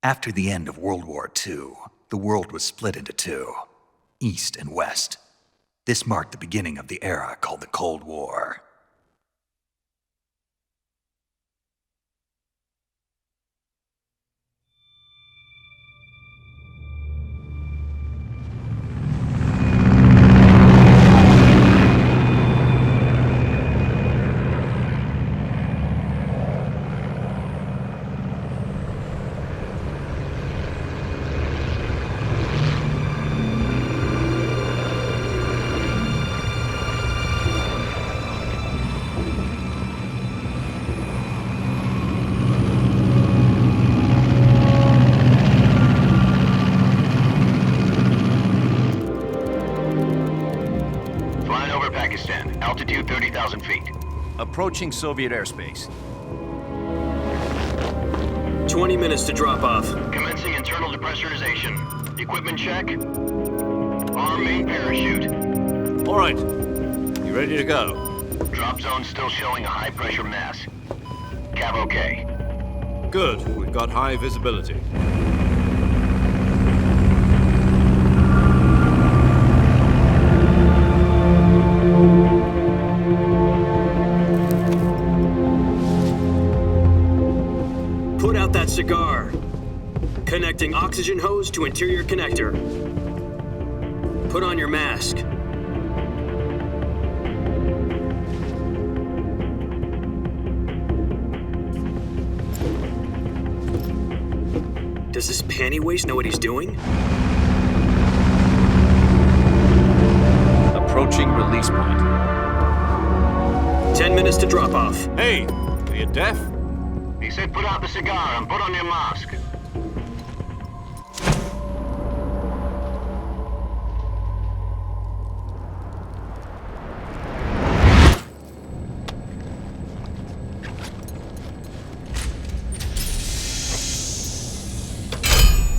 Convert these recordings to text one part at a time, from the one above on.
After the end of World War II, the world was split into two, East and West. This marked the beginning of the era called the Cold War. Altitude 30,000 feet. Approaching Soviet airspace. 20 minutes to drop off. Commencing internal depressurization. Equipment check. Arm main parachute. All right. You ready to go? Drop zone still showing a high pressure mass. Cav okay. Good. We've got high visibility. Put out that cigar. Connecting oxygen hose to interior connector. Put on your mask. Does this panty waste know what he's doing? Approaching release point. 10 minutes to drop off. Hey, are you deaf? He said put out the cigar and put on your mask.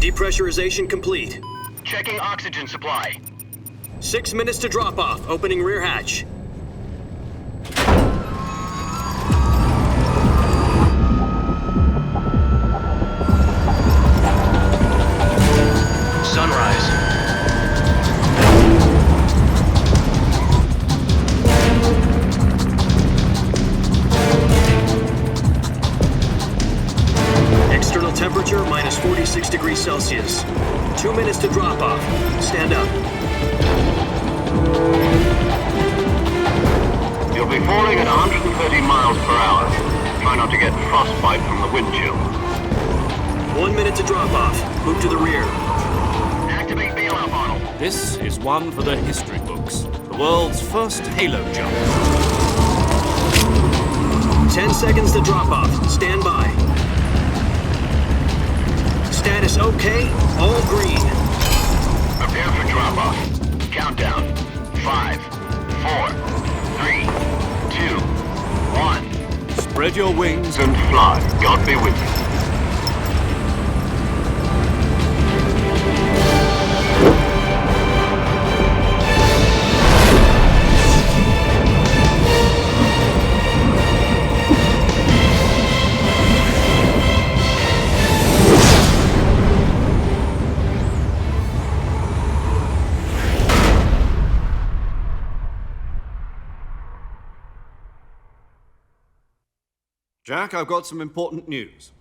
Depressurization complete. Checking oxygen supply. 6 minutes to drop off. Opening rear hatch. Sunrise. External temperature minus 46 degrees Celsius. 2 minutes to drop off. Stand up. You'll be falling at 130 miles per hour. Try not to get frostbite from the wind chill. 1 minute to drop off. Move to the rear. Activate bailout model. This is one for the history books. The world's first halo jump. 10 seconds to drop off. Stand by. Status okay. All green. Prepare for drop-off. Countdown. 5, 4, 3, 2, 1. Spread your wings And fly. God be with you. Jack, I've got some important news.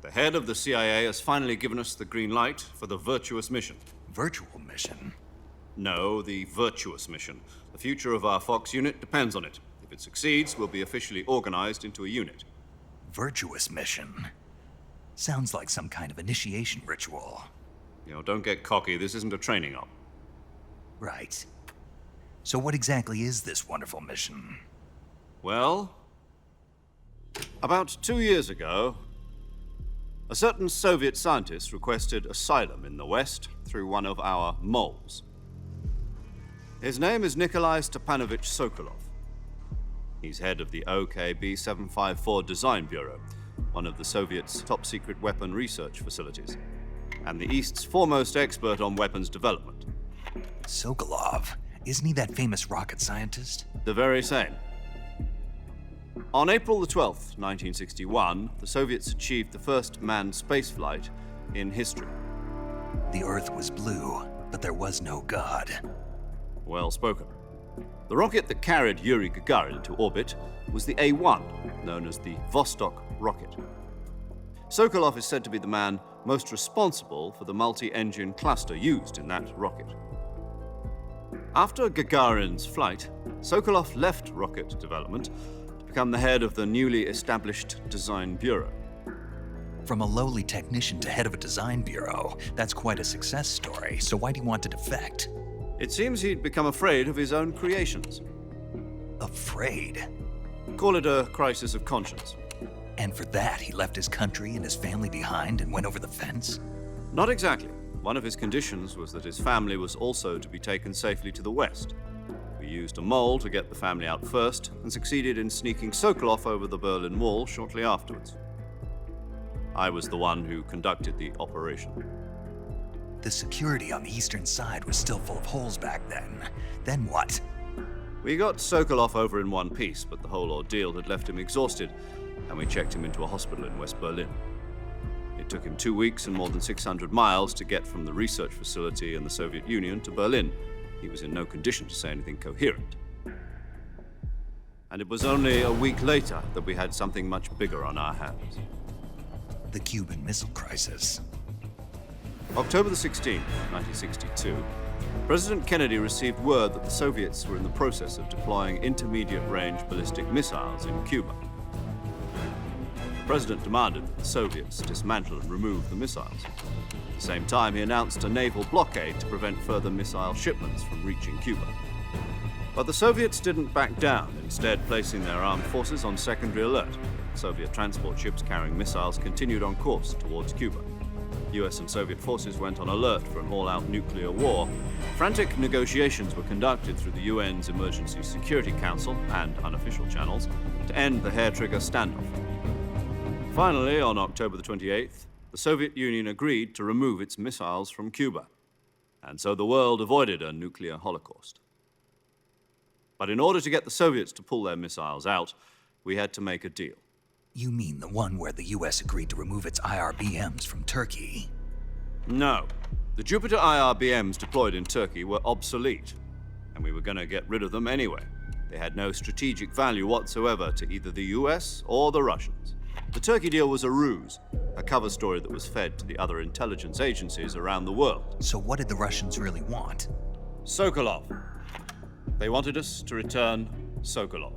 The head of the CIA has finally given us the green light for the virtuous mission. Virtual mission? No, the virtuous mission. The future of our Fox unit depends on it. If it succeeds, we'll be officially organized into a unit. Virtuous mission? Sounds like some kind of initiation ritual. You know, don't get cocky. This isn't a training op. Right. So what exactly is this wonderful mission? Well, about 2 years ago, a certain Soviet scientist requested asylum in the West through one of our moles. His name is Nikolai Stepanovich Sokolov. He's head of the OKB 754 Design Bureau, one of the Soviets' top-secret weapon research facilities, and the East's foremost expert on weapons development. Sokolov? Isn't he that famous rocket scientist? The very same. On April the 12th, 1961, the Soviets achieved the first manned spaceflight in history. The Earth was blue, but there was no God. Well spoken. The rocket that carried Yuri Gagarin into orbit was the A-1, known as the Vostok rocket. Sokolov is said to be the man most responsible for the multi-engine cluster used in that rocket. After Gagarin's flight, Sokolov left rocket development to become the head of the newly established Design Bureau. From a lowly technician to head of a design bureau, that's quite a success story, so why'd he want to defect? It seems he'd become afraid of his own creations. Afraid? Call it a crisis of conscience. And for that, he left his country and his family behind and went over the fence? Not exactly. One of his conditions was that his family was also to be taken safely to the west. We used a mole to get the family out first and succeeded in sneaking Sokolov over the Berlin Wall shortly afterwards. I was the one who conducted the operation. The security on the eastern side was still full of holes back then. Then what? We got Sokolov over in one piece, but the whole ordeal had left him exhausted, and we checked him into a hospital in West Berlin. It took him 2 weeks and more than 600 miles to get from the research facility in the Soviet Union to Berlin. He was in no condition to say anything coherent. And it was only a week later that we had something much bigger on our hands. The Cuban Missile Crisis. October the 16th, 1962, President Kennedy received word that the Soviets were in the process of deploying intermediate-range ballistic missiles in Cuba. The President demanded that the Soviets dismantle and remove the missiles. At the same time, he announced a naval blockade to prevent further missile shipments from reaching Cuba. But the Soviets didn't back down, instead placing their armed forces on secondary alert. Soviet transport ships carrying missiles continued on course towards Cuba. US and Soviet forces went on alert for an all-out nuclear war. Frantic negotiations were conducted through the UN's Emergency Security Council and unofficial channels to end the hair-trigger standoff. Finally, on October the 28th, the Soviet Union agreed to remove its missiles from Cuba, and so the world avoided a nuclear holocaust. But in order to get the Soviets to pull their missiles out, we had to make a deal. You mean the one where the US agreed to remove its IRBMs from Turkey? No. The Jupiter IRBMs deployed in Turkey were obsolete, and we were going to get rid of them anyway. They had no strategic value whatsoever to either the US or the Russians. The Turkey deal was a ruse, a cover story that was fed to the other intelligence agencies around the world. So what did the Russians really want? Sokolov. They wanted us to return Sokolov.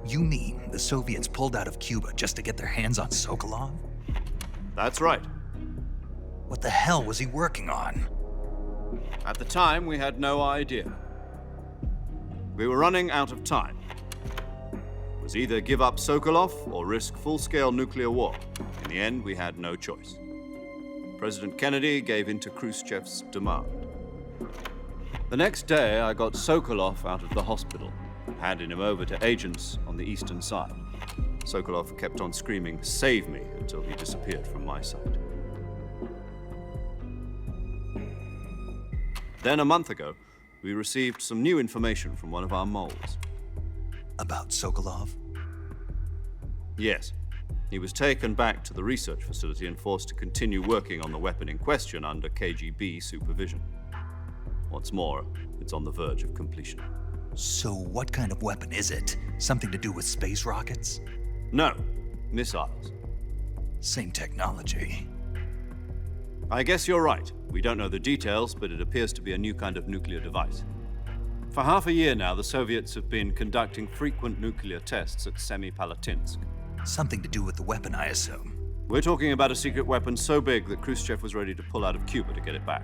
You mean the Soviets pulled out of Cuba just to get their hands on Sokolov? That's right. What the hell was he working on? At the time, we had no idea. We were running out of time. It was either give up Sokolov or risk full-scale nuclear war. In the end, we had no choice. President Kennedy gave in to Khrushchev's demand. The next day, I got Sokolov out of the hospital, handing him over to agents on the eastern side. Sokolov kept on screaming, "Save me," until he disappeared from my sight. Then a month ago, we received some new information from one of our moles. About Sokolov? Yes. He was taken back to the research facility and forced to continue working on the weapon in question under KGB supervision. What's more, it's on the verge of completion. So what kind of weapon is it? Something to do with space rockets? No, missiles. Same technology. I guess you're right. We don't know the details, but it appears to be a new kind of nuclear device. For half a year now, the Soviets have been conducting frequent nuclear tests at Semipalatinsk. Something to do with the weapon, I assume. We're talking about a secret weapon so big that Khrushchev was ready to pull out of Cuba to get it back.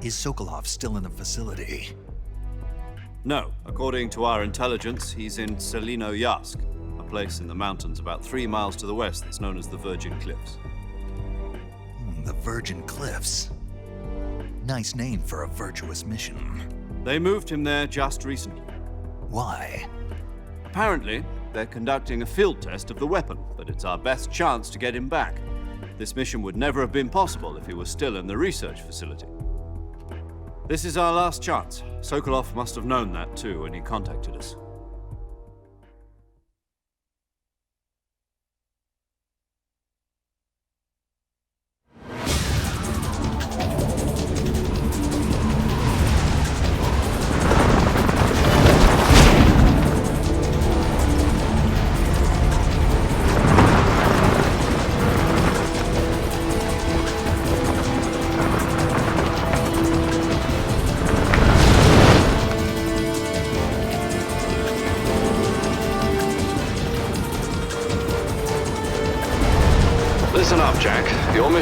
Is Sokolov still in the facility? No. According to our intelligence, he's in Selinoyarsk, a place in the mountains about 3 miles to the west that's known as the Virgin Cliffs. The Virgin Cliffs. Nice name for a virtuous mission. They moved him there just recently. Why? Apparently, they're conducting a field test of the weapon, but it's our best chance to get him back. This mission would never have been possible if he was still in the research facility. This is our last chance. Sokolov must have known that too when he contacted us.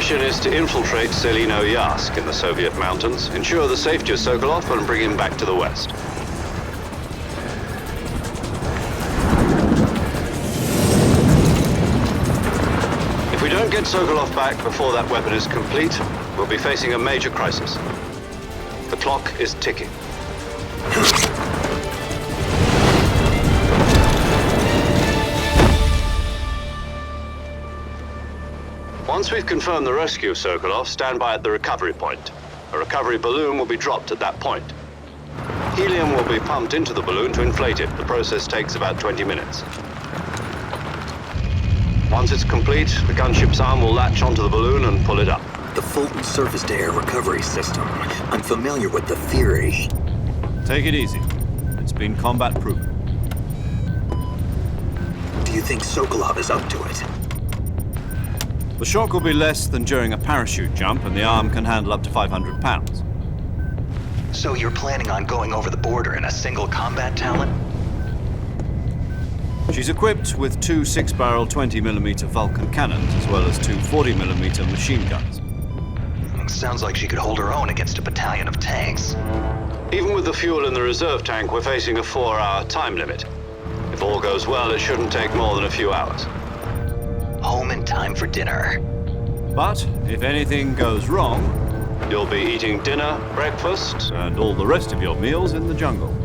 mission is to infiltrate Selino Yask in the Soviet mountains, ensure the safety of Sokolov, and bring him back to the West. If we don't get Sokolov back before that weapon is complete, we'll be facing a major crisis. The clock is ticking. Once we've confirmed the rescue of Sokolov, stand by at the recovery point. A recovery balloon will be dropped at that point. Helium will be pumped into the balloon to inflate it. The process takes about 20 minutes. Once it's complete, the gunship's arm will latch onto the balloon and pull it up. The Fulton surface-to-air recovery system. I'm familiar with the theory. Take it easy. It's been combat-proven. Do you think Sokolov is up to it? The shock will be less than during a parachute jump, and the arm can handle up to 500 pounds. So you're planning on going over the border in a single combat talent? She's equipped with two 6-barrel 20mm Vulcan cannons, as well as two 40mm machine guns. Sounds like she could hold her own against a battalion of tanks. Even with the fuel in the reserve tank, we're facing a 4-hour time limit. If all goes well, it shouldn't take more than a few hours. Home in time for dinner. But if anything goes wrong, you'll be eating dinner, breakfast, and all the rest of your meals in the jungle.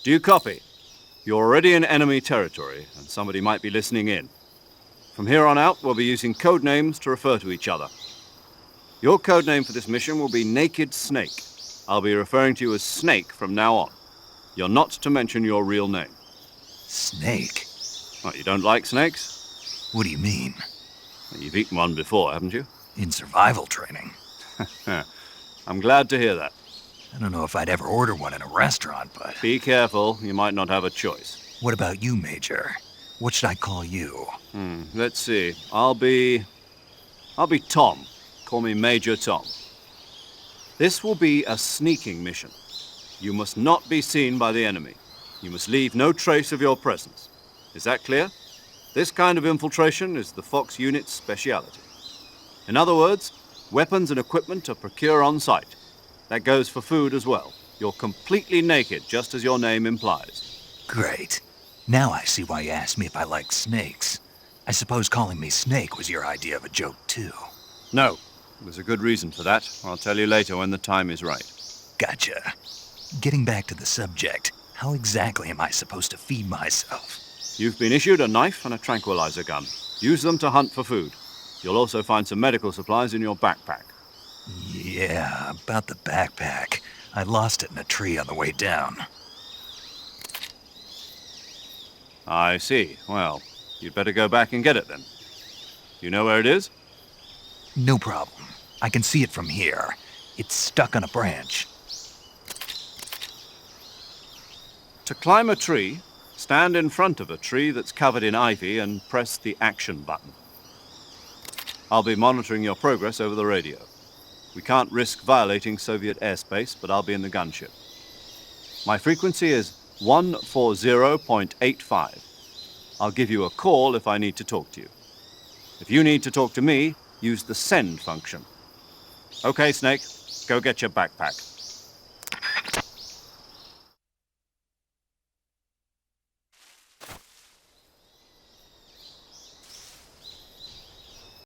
Do you copy? You're already in enemy territory, and somebody might be listening in. From here on out, we'll be using code names to refer to each other. Your code name for this mission will be Naked Snake. I'll be referring to you as Snake from now on. You're not to mention your real name. Snake? What, you don't like snakes? What do you mean? Well, you've eaten one before, haven't you? In survival training. I'm glad to hear that. I don't know if I'd ever order one in a restaurant, but... Be careful, you might not have a choice. What about you, Major? What should I call you? Let's see. I'll be Tom. Call me Major Tom. This will be a sneaking mission. You must not be seen by the enemy. You must leave no trace of your presence. Is that clear? This kind of infiltration is the Fox unit's speciality. In other words, weapons and equipment are procured on site. That goes for food as well. You're completely naked, just as your name implies. Great. Now I see why you asked me if I liked snakes. I suppose calling me Snake was your idea of a joke, too. No. There's a good reason for that. I'll tell you later when the time is right. Gotcha. Getting back to the subject, how exactly am I supposed to feed myself? You've been issued a knife and a tranquilizer gun. Use them to hunt for food. You'll also find some medical supplies in your backpack. Yeah, about the backpack. I lost it in a tree on the way down. I see. Well, you'd better go back and get it then. You know where it is? No problem. I can see it from here. It's stuck on a branch. To climb a tree, stand in front of a tree that's covered in ivy and press the action button. I'll be monitoring your progress over the radio. We can't risk violating Soviet airspace, but I'll be in the gunship. My frequency is 140.85. I'll give you a call if I need to talk to you. If you need to talk to me, use the send function. Okay, Snake, go get your backpack.